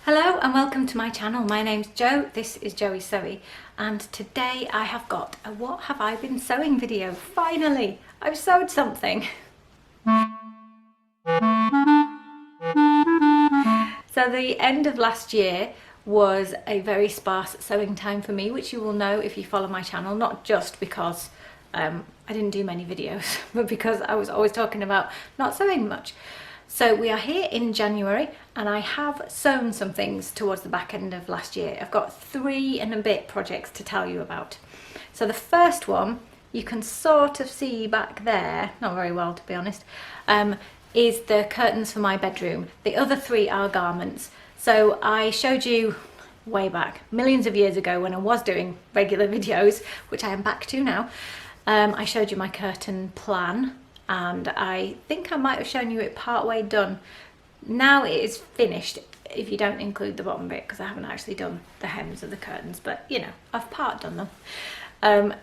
Hello and welcome to my channel. My name's Jo, this is Joey Sewy, and today I have got a what have I been sewing video. Finally, I've sewed something. So the end of last year was a very sparse sewing time for me, which you will know if you follow my channel, not just because I didn't do many videos, but because I was always talking about not sewing much. So we are here in January and I have sewn some things towards the back end of last year. I've got 3 and a bit projects to tell you about. So the first one, you can sort of see back there, not very well to be honest, is the curtains for my bedroom. The other 3 are garments. So I showed you way back, millions of years ago when I was doing regular videos, which I am back to now, I showed you my curtain plan. And I think I might have shown you it part way done. Now it is finished if you don't include the bottom bit, because I haven't actually done the hems of the curtains, but you know, I've part done them.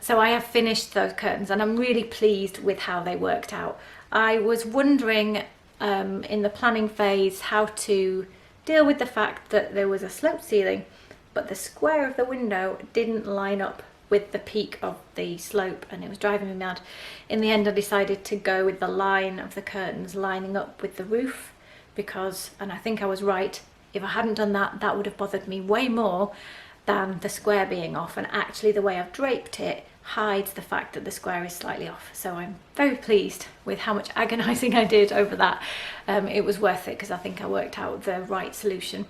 So I have finished those curtains and I'm really pleased with how they worked out. I was wondering in the planning phase how to deal with the fact that there was a sloped ceiling, but the square of the window didn't line up with the peak of the slope and it was driving me mad. In the end I decided to go with the line of the curtains lining up with the roof because, and I think I was right, if I hadn't done that, that would have bothered me way more than the square being off, and actually the way I've draped it hides the fact that the square is slightly off. So I'm very pleased with how much agonising I did over that. It was worth it because I think I worked out the right solution.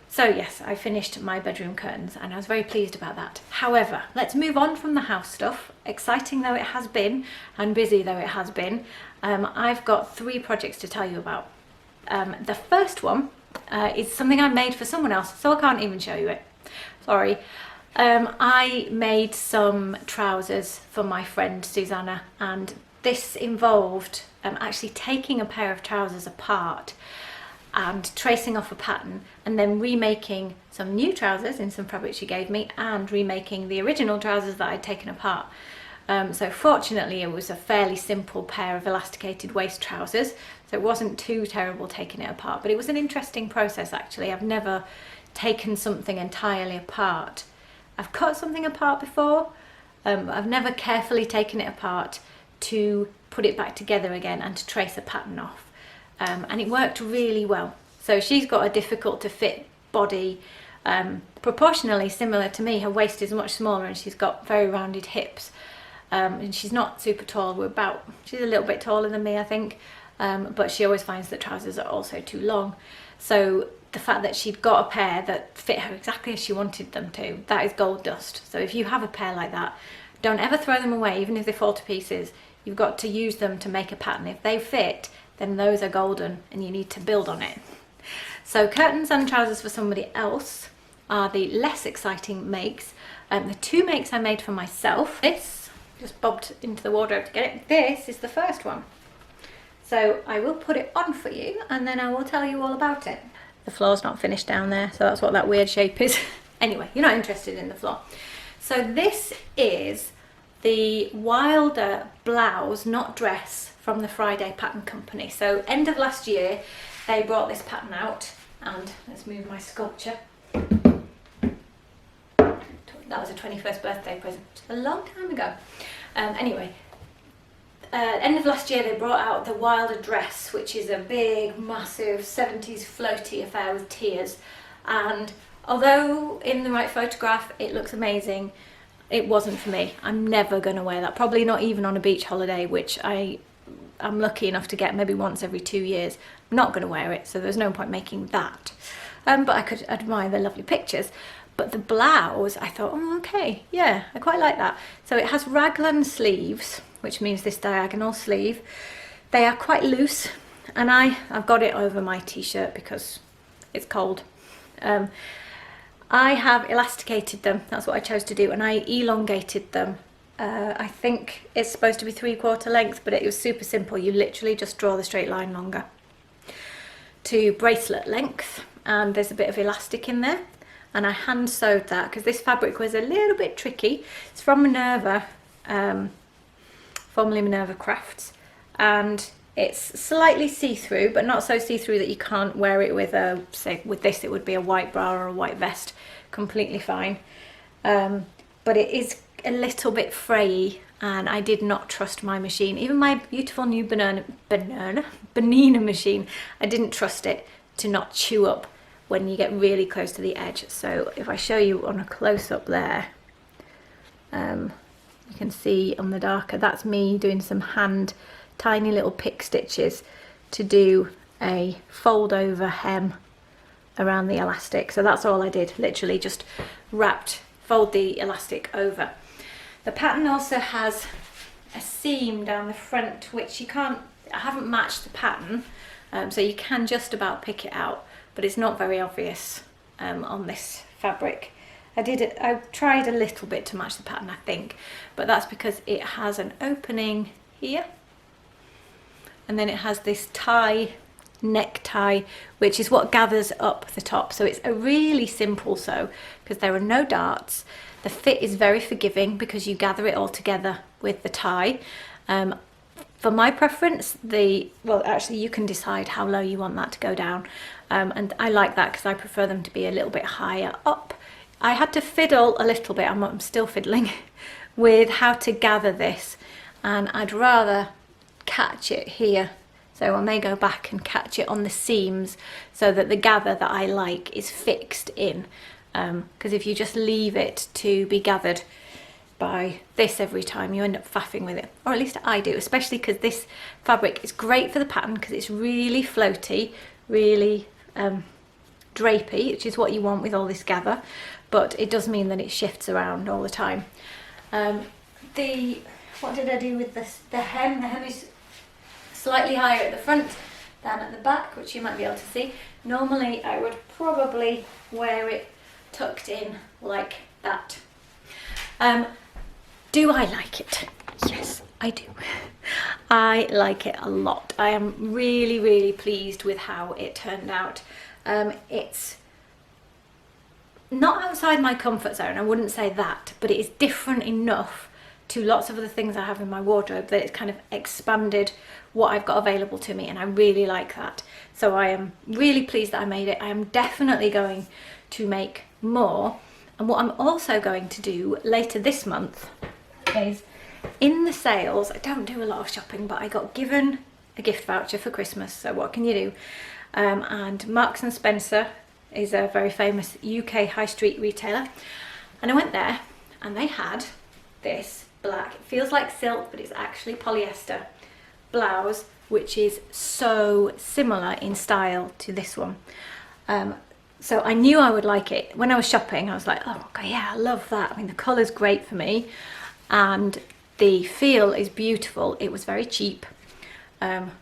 So yes, I finished my bedroom curtains and I was very pleased about that. However, let's move on from the house stuff. Exciting though it has been and busy though it has been, I've got 3 projects to tell you about. The first one is something I made for someone else, so I can't even show you it. Sorry. I made some trousers for my friend Susanna, and this involved actually taking a pair of trousers apart and tracing off a pattern and then remaking some new trousers in some fabric she gave me and remaking the original trousers that I'd taken apart. So fortunately it was a fairly simple pair of elasticated waist trousers, so it wasn't too terrible taking it apart, but it was an interesting process actually. I've never taken something entirely apart. I've cut something apart before, I've never carefully taken it apart to put it back together again and to trace a pattern off. And it worked really well. So she's got a difficult to fit body, proportionally similar to me. Her waist is much smaller and she's got very rounded hips, and she's not super tall. She's a little bit taller than me I think, but she always finds that trousers are also too long. So the fact that she'd got a pair that fit her exactly as she wanted them to, that is gold dust. So if you have a pair like that, don't ever throw them away even if they fall to pieces. You've got to use them to make a pattern. If they fit, then those are golden and you need to build on it. So curtains and trousers for somebody else are the less exciting makes. The 2 makes I made for myself, this just bobbed into the wardrobe to get it. This is the first one. So I will put it on for you and then I will tell you all about it. The floor's not finished down there, so that's what that weird shape is. Anyway, you're not interested in the floor. So this is the Wilder blouse, not dress, from the Friday Pattern Company. So end of last year they brought this pattern out, and let's move my sculpture. That was a 21st birthday present a long time ago. Anyway, end of last year they brought out the Wilder dress, which is a big massive 70s floaty affair with tiers, and although in the right photograph it looks amazing, it wasn't for me. I'm never going to wear that, probably not even on a beach holiday, which I'm lucky enough to get maybe once every 2 years. I'm not going to wear it, so there's no point making that. But I could admire the lovely pictures. But the blouse, I thought, oh, okay, yeah, I quite like that. So it has raglan sleeves, which means this diagonal sleeve. They are quite loose, and I've got it over my t-shirt because it's cold. I have elasticated them, that's what I chose to do, and I elongated them. I think it's supposed to be 3/4 length, but it was super simple. You literally just draw the straight line longer to bracelet length, and there's a bit of elastic in there, and I hand sewed that because this fabric was a little bit tricky. It's from Minerva, formerly Minerva Crafts, and It's slightly see-through, but not so see-through that you can't wear it with a, say with this it would be a white bra or a white vest, completely fine. But it is a little bit frayy, and I did not trust my machine. Even my beautiful new Bernina machine, I didn't trust it to not chew up when you get really close to the edge. So if I show you on a close-up there, you can see on the darker, that's me doing some hand tiny little pick stitches to do a fold over hem around the elastic. So that's all I did, literally just fold the elastic over. The pattern also has a seam down the front, which I haven't matched the pattern, so you can just about pick it out, but it's not very obvious on this fabric. I tried a little bit to match the pattern, I think, but that's because it has an opening here, and then it has this necktie, which is what gathers up the top. So it's a really simple sew because there are no darts. The fit is very forgiving because you gather it all together with the tie. For my preference, well, actually you can decide how low you want that to go down, and I like that because I prefer them to be a little bit higher up. I had to fiddle a little bit, I'm still fiddling with how to gather this, and I'd rather catch it here. So I may go back and catch it on the seams so that the gather that I like is fixed in, because if you just leave it to be gathered by this every time, you end up faffing with it, or at least I do, especially because this fabric is great for the pattern because it's really floaty, really drapey, which is what you want with all this gather, but it does mean that it shifts around all the time. What did I do with this? The hem? The hem is slightly higher at the front than at the back, which you might be able to see. Normally I would probably wear it tucked in like that. Do I like it? Yes, I do. I like it a lot. I am really, really pleased with how it turned out. It's not outside my comfort zone, I wouldn't say that, but it is different enough to lots of other things I have in my wardrobe that it's kind of expanded what I've got available to me, and I really like that. So I am really pleased that I made it. I am definitely going to make more, and what I'm also going to do later this month is, in the sales, I don't do a lot of shopping, but I got given a gift voucher for Christmas, so what can you do? And Marks and Spencer is a very famous UK high street retailer, and I went there and they had this black, it feels like silk but it's actually polyester blouse, which is so similar in style to this one. So I knew I would like it. When I was shopping I was like, oh okay, yeah, I love that. I mean, the colour's great for me and the feel is beautiful. It was very cheap,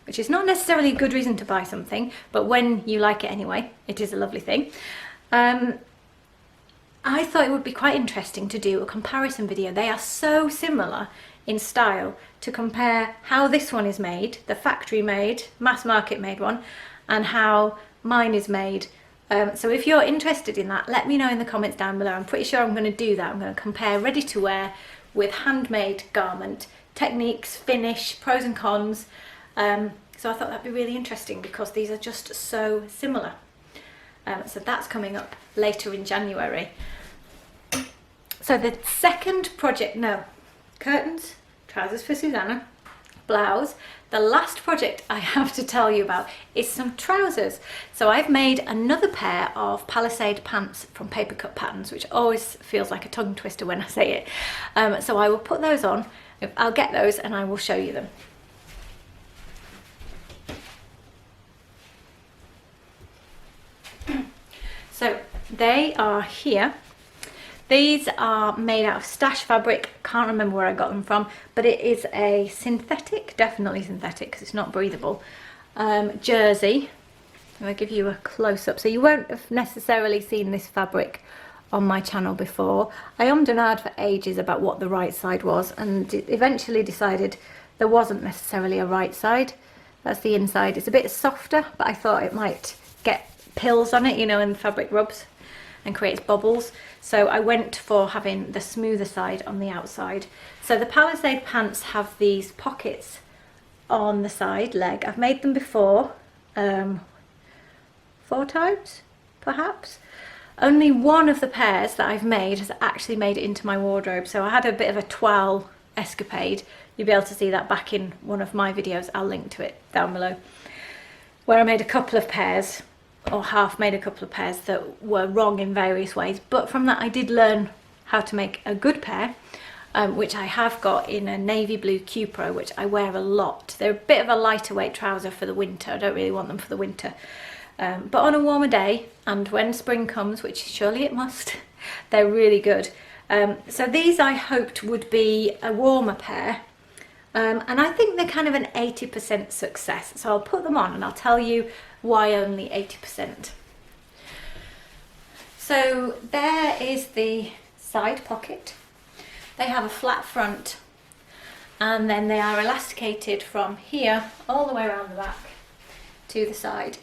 which is not necessarily a good reason to buy something, but when you like it anyway, it is a lovely thing. I thought it would be quite interesting to do a comparison video. They are so similar in style, to compare how this one is made, the factory made, mass market made one, and how mine is made. So if you're interested in that, let me know in the comments down below. I'm pretty sure I'm going to do that. I'm going to compare ready to wear with handmade garment, techniques, finish, pros and cons. So I thought that'd be really interesting because these are just so similar. So that's coming up later in January. So the second project, curtains, trousers for Susanna, blouse. The last project I have to tell you about is some trousers. So I've made another pair of palisade pants from paper cut patterns, which always feels like a tongue twister when I say it. So I will put those on, I'll get those and I will show you them. So they are here. These are made out of stash fabric. Can't remember where I got them from, but it is a synthetic, definitely synthetic because it's not breathable, jersey. I'll give you a close-up. So you won't have necessarily seen this fabric on my channel before. I ummed and ahed for ages about what the right side was and eventually decided there wasn't necessarily a right side. That's the inside. It's a bit softer, but I thought it might get pills on it, you know, and the fabric rubs and creates bubbles. So I went for having the smoother side on the outside. So the palisade pants have these pockets on the side leg. I've made them before, 4 times perhaps. Only one of the pairs that I've made has actually made it into my wardrobe, so I had a bit of a toile escapade. You'll be able to see that back in one of my videos. I'll link to it down below, where I made a couple of pairs, or half made a couple of pairs that were wrong in various ways. But from that I did learn how to make a good pair, which I have got in a navy blue Q Pro, which I wear a lot. They're a bit of a lighter weight trouser for the winter. I don't really want them for the winter. But on a warmer day, and when spring comes, which surely it must, they're really good. So these I hoped would be a warmer pair, and I think they're kind of an 80% success. So I'll put them on and I'll tell you why only 80%. So there is the side pocket. They have a flat front, and then they are elasticated from here all the way around the back to the side.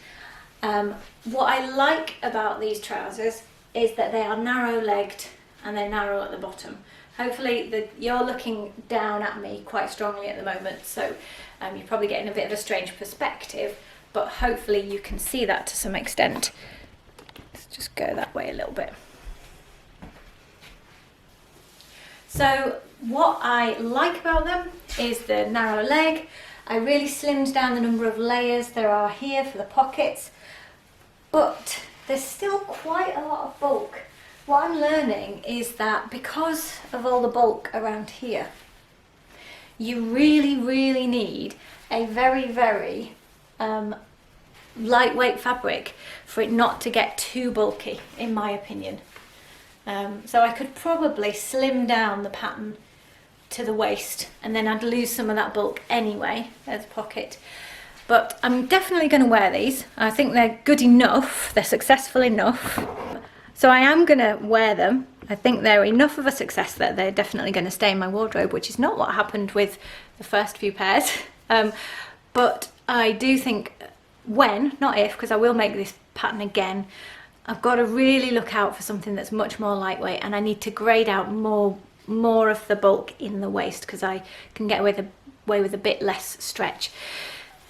What I like about these trousers is that they are narrow legged and they're narrow at the bottom. Hopefully you're looking down at me quite strongly at the moment, so you're probably getting a bit of a strange perspective, but hopefully you can see that to some extent. Let's just go that way a little bit. So what I like about them is the narrow leg. I really slimmed down the number of layers there are here for the pockets, but there's still quite a lot of bulk. What I'm learning is that because of all the bulk around here, you really need a very lightweight fabric for it not to get too bulky, in my opinion. So I could probably slim down the pattern to the waist, and then I'd lose some of that bulk anyway. There's a pocket. But I'm definitely going to wear these. I think they're good enough, they're successful enough. So I am going to wear them. I think they're enough of a success that they're definitely going to stay in my wardrobe, which is not what happened with the first few pairs. But I do think when, not if, because I will make this pattern again, I've got to really look out for something that's much more lightweight, and I need to grade out more of the bulk in the waist, because I can get away with a bit less stretch.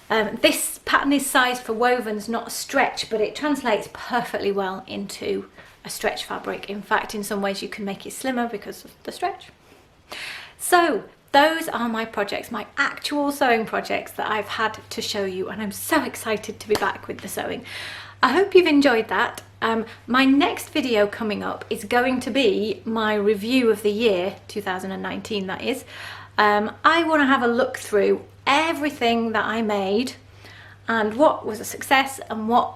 This pattern is sized for wovens, not a stretch, but it translates perfectly well into a stretch fabric. In fact, in some ways you can make it slimmer because of the stretch. So those are my projects, my actual sewing projects that I've had to show you, and I'm so excited to be back with the sewing. I hope you've enjoyed that. My next video coming up is going to be my review of the year 2019, that is. I want to have a look through everything that I made and what was a success and what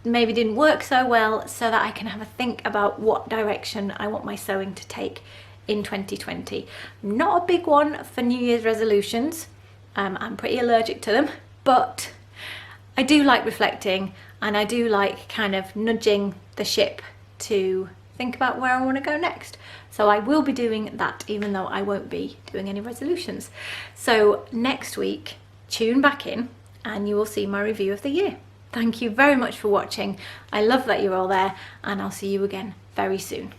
maybe didn't work so well, so that I can have a think about what direction I want my sewing to take in 2020. Not a big one for New Year's resolutions. I'm pretty allergic to them, but I do like reflecting, and I do like kind of nudging the ship to think about where I want to go next. So I will be doing that, even though I won't be doing any resolutions. So next week, tune back in and you will see my review of the year. Thank you very much for watching. I love that you're all there, and I'll see you again very soon.